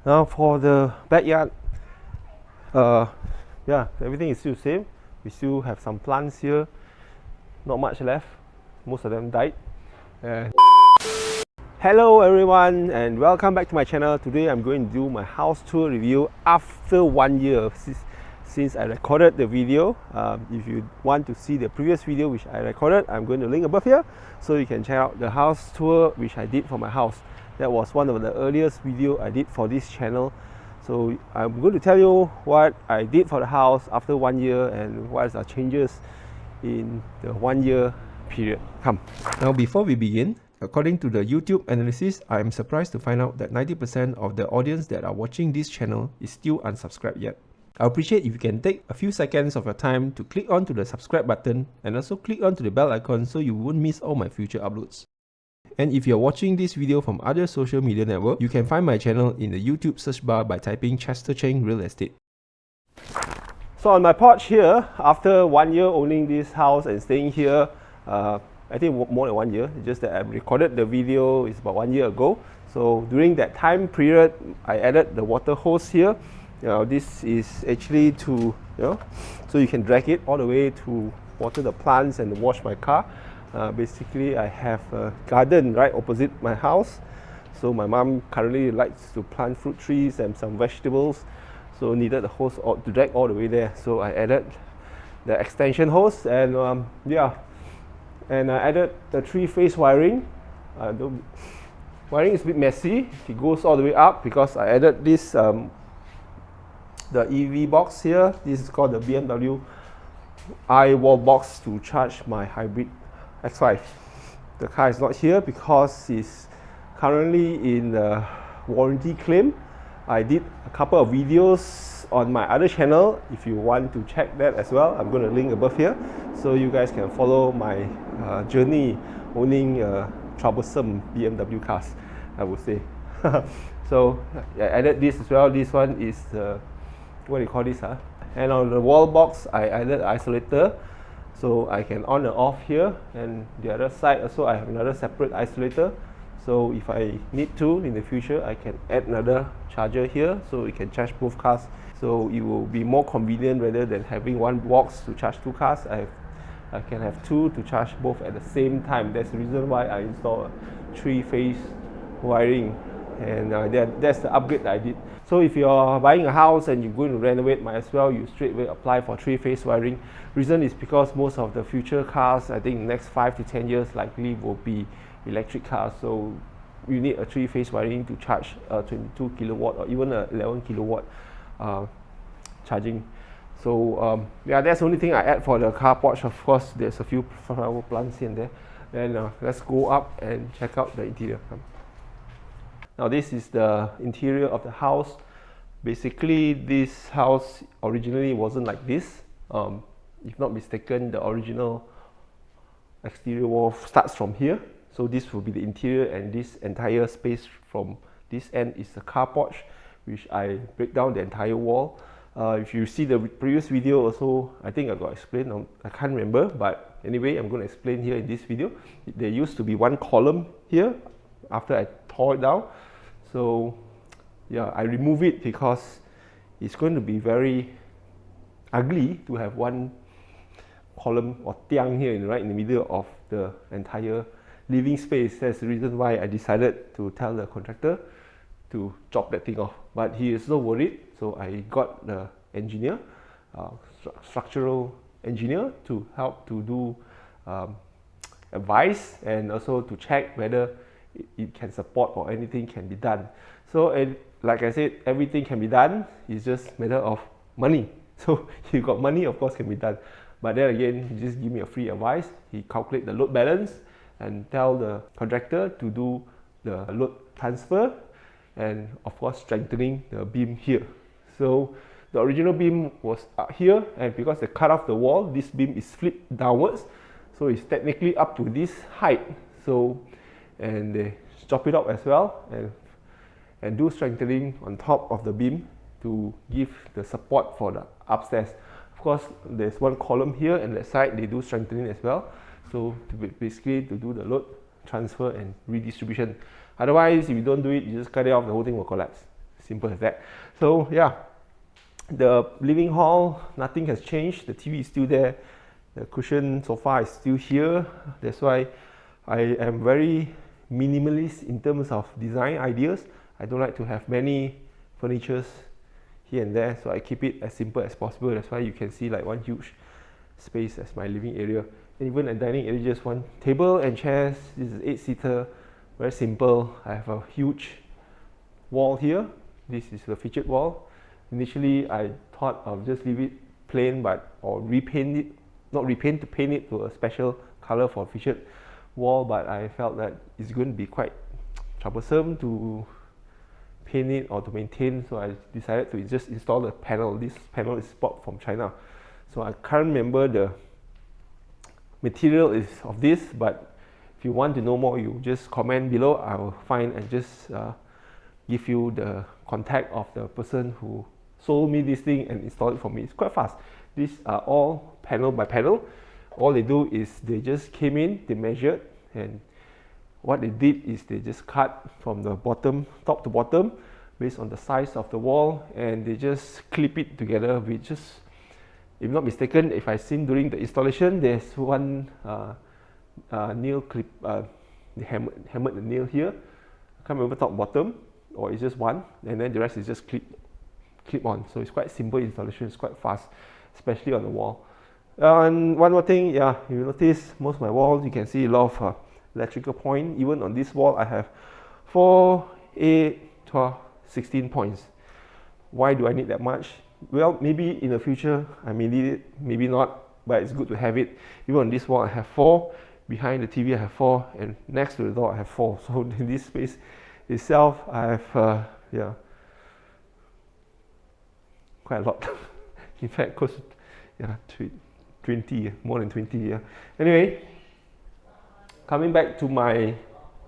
Now for the backyard, yeah, everything is still the same. We still have some plants here, not much left. Most of them died. Hello everyone and welcome back to my channel. Today I'm going to do my house tour review after 1 year since I recorded the video. If you want to see the previous video which I recorded, I'm going to link above here so you can check out the house tour which I did for my house. That was one of the earliest video I did for this channel. So I'm going to tell you what I did for the house after 1 year and what are the changes in the 1 year period. Come. Now before we begin, according to the YouTube analysis, I am surprised to find out that 90% of the audience that are watching this channel is still unsubscribed yet. I appreciate if you can take a few seconds of your time to click onto the subscribe button and also click onto the bell icon so you won't miss all my future uploads. And if you're watching this video from other social media network, you can find my channel in the YouTube search bar by typing Chester Cheng Real Estate. So on my porch here, after 1 year owning this house and staying here, I think more than 1 year, it's just that I recorded the video, it's about 1 year ago. So during that time period, I added the water hose here. This is actually to, so you can drag it all the way to water the plants and wash my car. Basically, I have a garden right opposite my house. So my mom currently likes to plant fruit trees and some vegetables. So needed the hose to drag all the way there. So I added the extension hose and and I added the 3-phase wiring. The wiring is a bit messy. It goes all the way up because I added this the EV box here. This is called the BMW iWall box to charge my hybrid X5. The car is not here because it's currently in the warranty claim. I did a couple of videos on my other channel. If you want to check that as well, I'm going to link above here so you guys can follow my journey owning troublesome BMW cars, I would say. So I added this as well. This one is the, what do you call this? And on the wall box, I added isolator. So I can on and off here, and the other side also I have another separate isolator. So if I need to in the future, I can add another charger here so we can charge both cars. So it will be more convenient rather than having one box to charge two cars. I can have two to charge both at the same time. That's the reason why I installed a 3-phase wiring, and that's the upgrade that I did. So if you're buying a house and you're going to renovate, might as well you straight away apply for 3-phase wiring. Reason is because most of the future cars, I think next 5 to 10 years likely will be electric cars. So you need a 3-phase wiring to charge a 22 kilowatt or even a 11 kilowatt charging. So yeah, that's the only thing I add for the car porch. Of course, there's a few flower plants here and there. Then let's go up and check out the interior. Now this is the interior of the house. Basically, this house originally wasn't like this. If not mistaken, the original exterior wall starts from here. So this will be the interior, and this entire space from this end is the car porch, which I break down the entire wall. If you see the previous video also, I think I got explained, I can't remember, but anyway, I'm going to explain here in this video. There used to be one column here after I tore it down. So yeah, I remove it because it's going to be very ugly to have one column or tiang here right in the middle of the entire living space. That's the reason why I decided to tell the contractor to chop that thing off. But he is so worried, so I got the engineer, structural engineer, to help to do advice and also to check whether it can support or anything can be done. So like I said, everything can be done. It's just a matter of money. So you got money, of course, can be done. But then again, he just give me a free advice. He calculate the load balance and tell the contractor to do the load transfer and of course strengthening the beam here. So the original beam was up here, and because they cut off the wall, this beam is flipped downwards. So it's technically up to this height. So and they chop it up as well and do strengthening on top of the beam to give the support for the upstairs. Of course, there's one column here, and that side they do strengthening as well. So basically to do the load transfer and redistribution. Otherwise, if you don't do it, you just cut it off, the whole thing will collapse. simple as that. So yeah, the living hall, nothing has changed. The TV is still there. The cushion sofa is still here. That's why I am very minimalist in terms of design ideas. I don't like to have many furnitures here and there, so I keep it as simple as possible. That's why you can see like one huge space as my living area. And even a dining area, just one table and chairs. This is 8-seater, very simple. I have a huge wall here. This is the featured wall. Initially, I thought of just leave it plain, or repaint it, not repaint, to paint it to a special color for featured wall, but I felt that it's going to be quite troublesome to paint it or to maintain, so I decided to just install the panel. This panel is bought from China, so I can't remember the material is of this, but if you want to know more, you just comment below. I will find and just give you the contact of the person who sold me this thing and installed it for me. It's quite fast. These are all panel by panel. All they do is they just came in, they measured, and what they did is they just cut from the bottom, top to bottom, based on the size of the wall, and they just clip it together with just, if not mistaken, if I seen during the installation, there's one nail clip, they hammered the nail here. I can't remember top bottom, or it's just one, and then the rest is just clip on. So it's quite simple installation, it's quite fast, especially on the wall. And one more thing, yeah, you notice most of my walls, you can see a lot of electrical point. Even on this wall, I have 4, 8, 12, 16 points. Why do I need that much? Well, maybe in the future I may need it, maybe not, but it's good to have it. Even on this wall I have 4, behind the TV I have 4, and next to the door I have 4. So in this space itself I have yeah, quite a lot. In fact, close to, yeah, 20, more than 20. Yeah. Anyway, coming back to my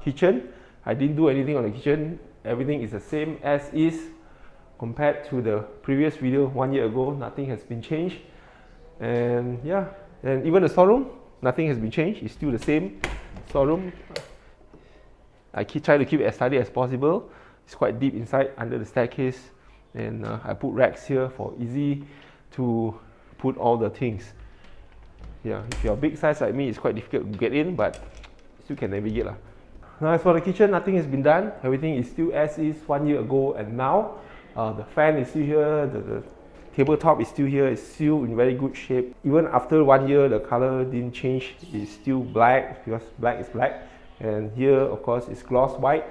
kitchen, I didn't do anything on the kitchen. Everything is the same as is compared to the previous video 1 year ago. Nothing has been changed, and yeah, and even the storeroom, nothing has been changed. It's still the same storeroom. I try to keep it as tidy as possible. It's quite deep inside under the staircase, and I put racks here for easy to put all the things. Yeah, if you're big size like me, it's quite difficult to get in, but still can navigate lah. Now as for the kitchen, nothing has been done. Everything is still as is 1 year ago and now. The fan is still here, the tabletop is still here, it's still in very good shape. Even after 1 year, the color didn't change. It's still black, because black is black. And here, of course, it's gloss white.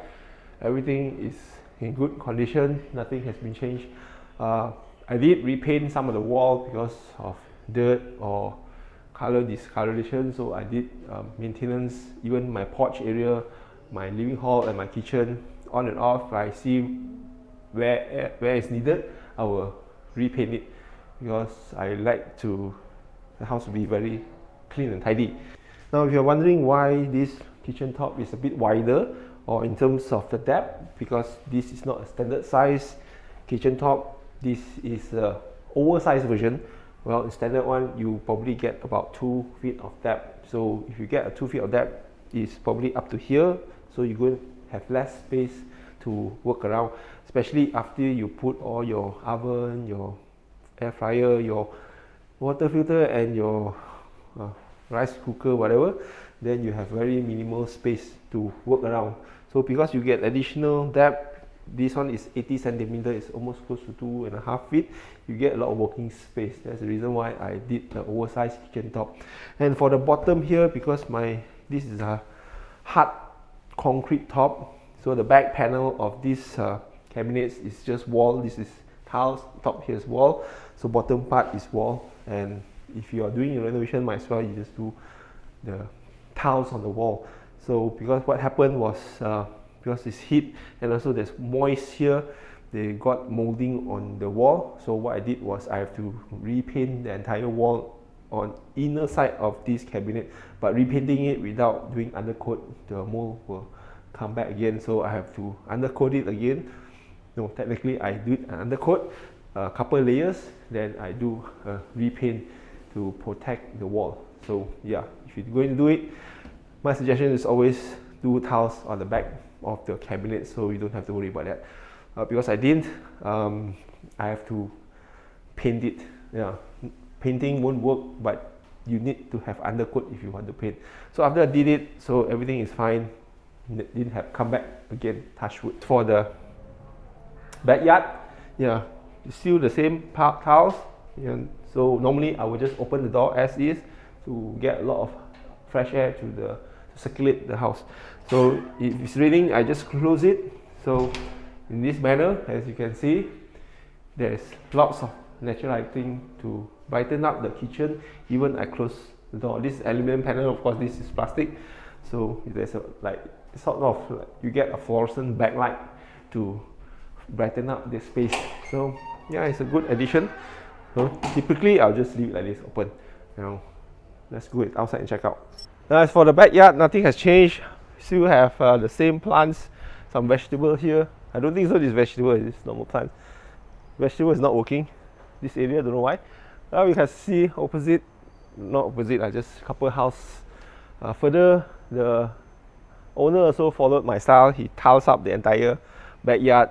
Everything is in good condition, nothing has been changed. I did repaint some of the wall because of dirt or color discoloration, so I did maintenance. Even my porch area, my living hall and my kitchen, on and off. I see where it's needed, I will repaint it, because I like the house to be very clean and tidy. Now if you're wondering why this kitchen top is a bit wider, or in terms of the depth, because this is not a standard size kitchen top, this is a oversized version. Well, in standard one, you probably get about 2 feet of depth. So if you get a 2 feet of depth, it's probably up to here. So you're going to have less space to work around, especially after you put all your oven, your air fryer, your water filter, and your rice cooker, whatever. Then you have very minimal space to work around. So because you get additional depth, this one is 80 centimeters, it's almost close to 2.5 feet. You get a lot of working space. That's the reason why I did the oversized kitchen top. And for the bottom here, because this is a hard concrete top, so the back panel of this cabinets is just wall. This is tiles, top here is wall, so bottom part is wall. And if you are doing a renovation, might as well you just do the tiles on the wall. So because what happened was, because it's heat and also there's moist here, they got molding on the wall. So what I did was I have to repaint the entire wall on inner side of this cabinet, but repainting it without doing undercoat, the mold will come back again, so I have to undercoat it again. No, technically I do an undercoat, a couple layers, then I do a repaint to protect the wall. So yeah, if you're going to do it, my suggestion is always do tiles on the back of the cabinet, so you don't have to worry about that. because I didn't, I have to paint it. Yeah, painting won't work, but you need to have undercoat if you want to paint. So after I did it, so everything is fine. Didn't have come back again, touch wood. For the backyard, yeah, still the same tiles. Yeah, so normally I would just open the door as is to get a lot of fresh air to circulate the house. So if it's raining, I just close it. So in this manner, as you can see, there's lots of natural lighting to brighten up the kitchen. Even I close the door. This is aluminum panel, of course. This is plastic. So there's a sort of you get a fluorescent backlight to brighten up the space. So yeah, it's a good addition. So typically I'll just leave it like this open. Now let's go outside and check out. Now as for the backyard, nothing has changed. Still have the same plants, some vegetable here. I don't think so this vegetable is normal plant. Vegetable is not working. This area, don't know why. Now you can see opposite, not opposite, just a couple house further. The owner also followed my style. He tiles up the entire backyard.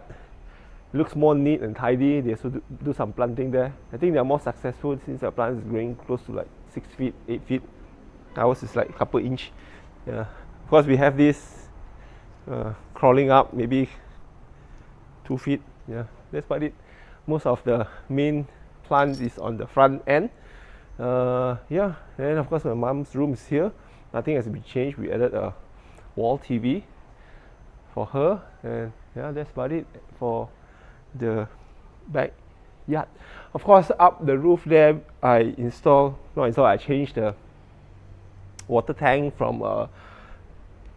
Looks more neat and tidy. They also do some planting there. I think they are more successful since the plant is growing close to like 6 feet, 8 feet. Ours is like a couple inch. Yeah. Of course, we have this crawling up maybe 2 feet. Yeah, that's about it. Most of the main plant is on the front end. Yeah, and of course my mom's room is here. Nothing has been changed. We added a wall TV for her, and yeah, that's about it for the backyard. Of course, up the roof there, I changed the water tank from a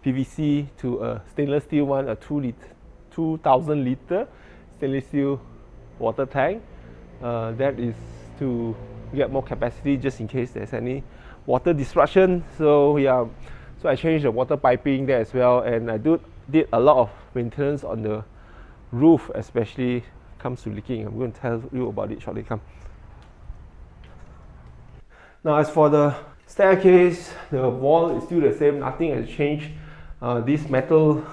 PVC to a stainless steel one, a 2,000 liter stainless steel water tank. That is to get more capacity just in case there's any water disruption. So yeah, so I changed the water piping there as well, and I did a lot of maintenance on the roof, especially comes to leaking. I'm going to tell you about it shortly. Come. Now as for the staircase, the wall is still the same. Nothing has changed. This metal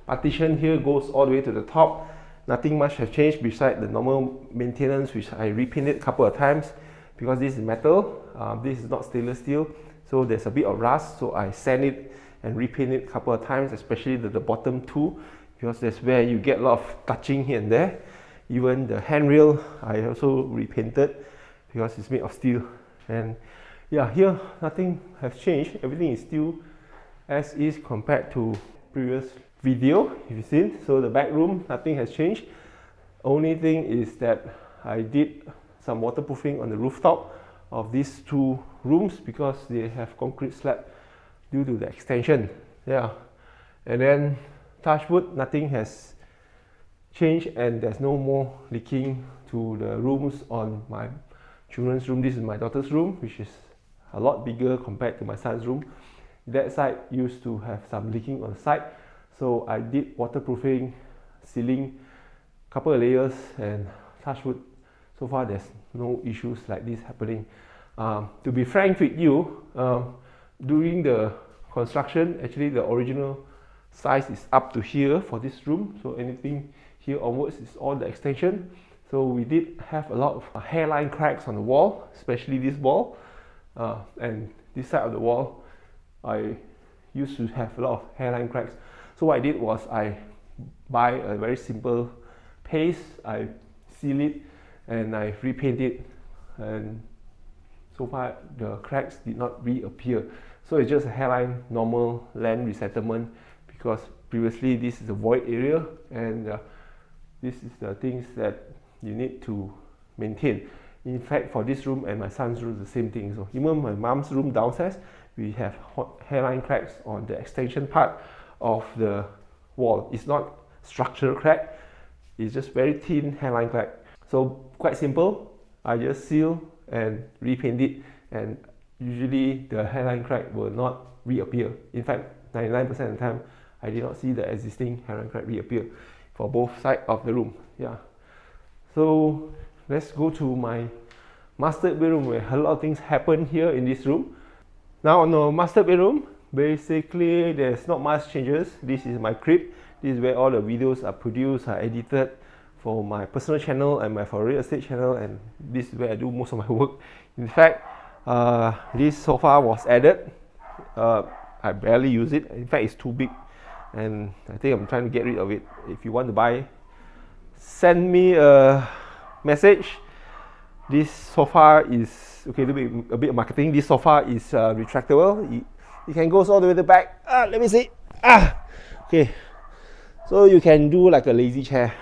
partition here goes all the way to the top. Nothing much has changed besides the normal maintenance, which I repainted a couple of times because this is metal. This is not stainless steel, so there's a bit of rust. So I sand it and repaint it a couple of times, especially the bottom two, because that's where you get a lot of touching here and there. Even the handrail I also repainted because it's made of steel. And yeah, here nothing has changed. Everything is still as is compared to previous video if you've seen. So the back room, nothing has changed. Only thing is that I did some waterproofing on the rooftop of these two rooms because they have concrete slab due to the extension. Yeah, and then touch wood, nothing has changed, and there's no more leaking to the rooms on my children's room. This is my daughter's room, which is a lot bigger compared to my son's room. That side used to have some leaking on the side, so I did waterproofing, sealing, couple of layers, and touch wood. So far there's no issues like this happening. To be frank with you, during the construction, actually the original size is up to here for this room, so anything here onwards is all the extension. So we did have a lot of hairline cracks on the wall, especially this wall, and this side of the wall I used to have a lot of hairline cracks. So what I did was I buy a very simple paste, I seal it, and I repaint it, and so far the cracks did not reappear. So it's just a hairline, normal land resettlement, because previously this is a void area, and this is the things that you need to maintain. In fact, for this room and my son's room, the same thing. So even my mom's room downstairs, we have hairline cracks on the extension part of the wall. It's not structural crack, it's just very thin hairline crack. So quite simple, I just seal and repaint it, and usually the hairline crack will not reappear. In fact, 99% of the time I did not see the existing hairline crack reappear for both sides of the room. Yeah. So let's go to my master bedroom, where a lot of things happen here in this room. Now on the master bedroom, basically there's not much changes. This is my crib. This is where all the videos are produced, are edited for my personal channel and my for real estate channel, and this is where I do most of my work. In fact, this sofa was added. I barely use it. In fact, it's too big, and I think I'm trying to get rid of it. If you want to buy, send me a message. This sofa is okay. A bit of marketing. This sofa is retractable. It can go all the way to the back. Let me see. Okay. So you can do like a lazy chair,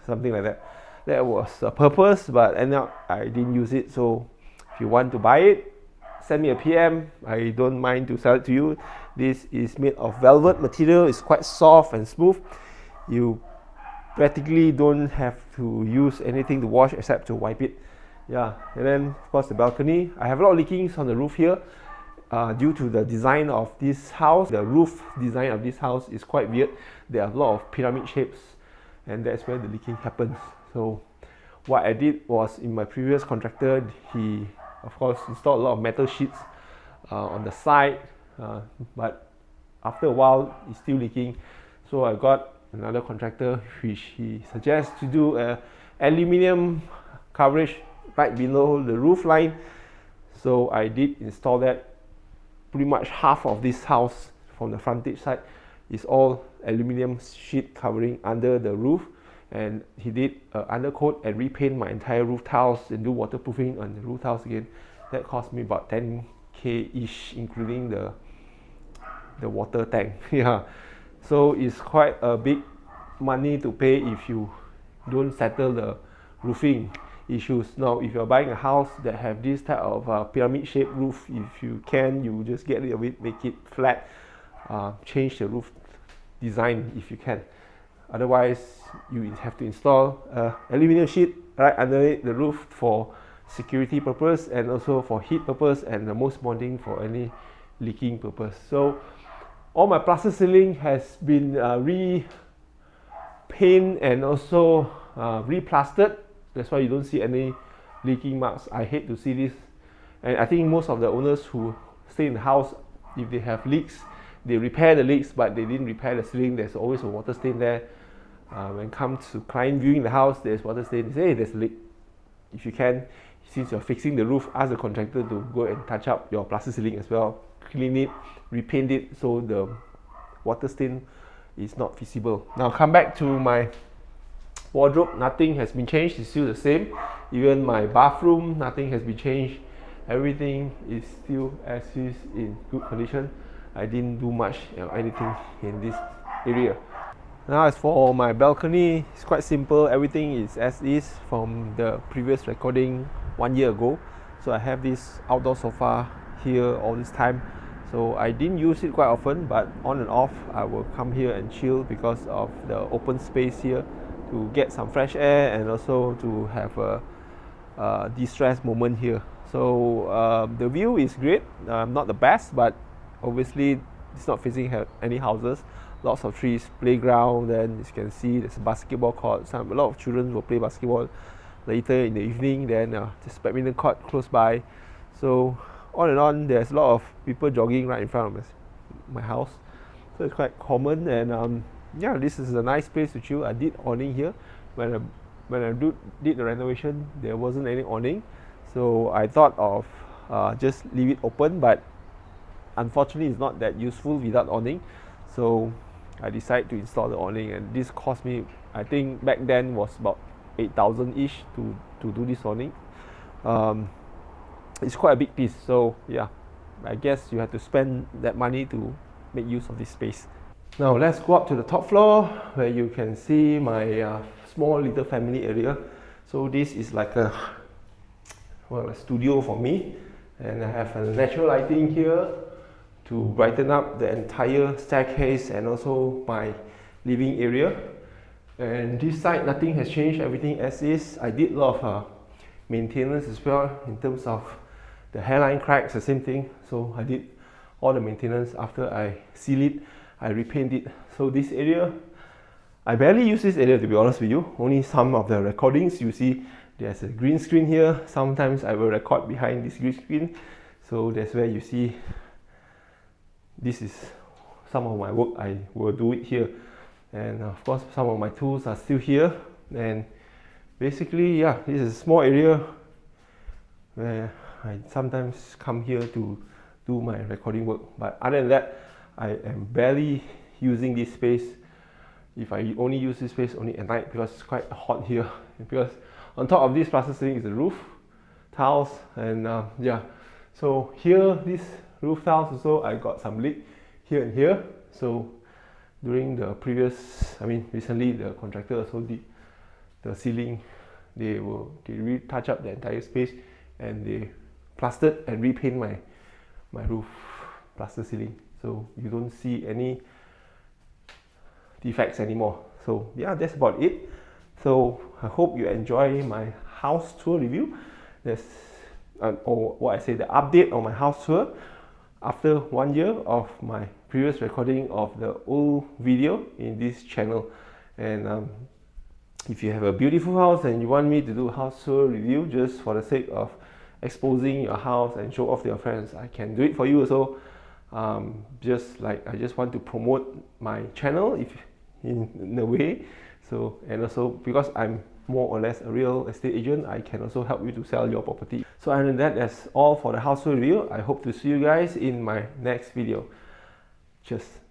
something like that. That was a purpose, but end up I didn't use it. So if you want to buy it, send me a PM. I don't mind to sell it to you. This is made of velvet material. It's quite soft and smooth. You practically don't have to use anything to wash except to wipe it. Yeah, and then of course the balcony. I have a lot of leakings on the roof here due to the design of this house. The roof design of this house is quite weird. There are a lot of pyramid shapes, and that's where the leaking happens. So what I did was, in my previous contractor, he of course installed a lot of metal sheets on the side, but after a while it's still leaking. So I got another contractor which he suggests to do a aluminium coverage right below the roof line. So I did install that. Pretty much half of this house from the frontage side is all aluminium sheet covering under the roof, and he did undercoat and repaint my entire roof tiles and do waterproofing on the roof tiles again. That cost me about 10k ish, including the water tank. Yeah, so it's quite a big money to pay if you don't settle the roofing issues. Now if you're buying a house that have this type of pyramid shaped roof, if you can, you just get rid of it, make it flat, change the roof design if you can. Otherwise you have to install aluminium sheet right underneath the roof for security purpose and also for heat purpose, and the most important for any leaking purpose. So all my plaster ceiling has been repainted and also replastered. That's why you don't see any leaking marks. I hate to see this, and I think most of the owners who stay in the house, if they have leaks, they repair the leaks, but they didn't repair the ceiling. There's always a water stain there. When it comes to client viewing the house, there's water stain. They say, hey, there's a leak. If you can, since you're fixing the roof, ask the contractor to go and touch up your plaster ceiling as well, clean it, repaint it so the water stain is not visible. Now come back to my wardrobe. Nothing has been changed. It's still the same. Even my bathroom, nothing has been changed. Everything is still as is, in good condition. I didn't do much anything in this area. Now as for my balcony, it's quite simple. Everything is as is from the previous recording 1 year ago. So I have this outdoor sofa here all this time. So I didn't use it quite often, but on and off I will come here and chill because of the open space here, to get some fresh air and also to have a de-stress moment here. So the view is great. Not the best, but obviously it's not facing any houses. Lots of trees, playground, then as you can see there's a basketball court. A lot of children will play basketball later in the evening. Then just badminton court close by. So on and on, there's a lot of people jogging right in front of my house. So it's quite common, and yeah, this is a nice place to chill. I did awning here. When I did the renovation, there wasn't any awning, so I thought of just leave it open, but unfortunately it's not that useful without awning. So I decided to install the awning, and this cost me, I think back then was about 8,000 ish to do this awning. It's quite a big piece, so yeah, I guess you have to spend that money to make use of this space. Now let's go up to the top floor where you can see my small little family area. So this is like a studio for me, and I have a natural lighting here to brighten up the entire staircase and also my living area. And this side, nothing has changed, everything as is. I did a lot of maintenance as well in terms of the hairline cracks, the same thing. So I did all the maintenance. After I seal it, I repaint it. So this area, I barely use this area, to be honest with you. Only some of the recordings you see there's a green screen here. Sometimes I will record behind this green screen. So that's where you see this is some of my work. I will do it here. and of course some of my tools are still here. And basically, yeah, this is a small area where I sometimes come here to do my recording work, but other than that, I am barely using this space. If I only use this space only at night, because it's quite hot here, because on top of this plaster ceiling is the roof tiles, and yeah, so here this roof tiles also I got some leak here and here. So during the recently the contractor also did the ceiling. They retouch up the entire space, and they plastered and repaint my roof plaster ceiling, so you don't see any defects anymore. So yeah, that's about it. So I hope you enjoy my house tour review. That's or what I say, the update on my house tour after 1 year of my previous recording of the old video in this channel. And if you have a beautiful house and you want me to do a house tour review just for the sake of exposing your house and show off to your friends, I can do it for you also. Just like I just want to promote my channel if in a way. So, and also because I'm more or less a real estate agent, I can also help you to sell your property. So other than that, that's all for the house tour review. I hope to see you guys in my next video. Cheers.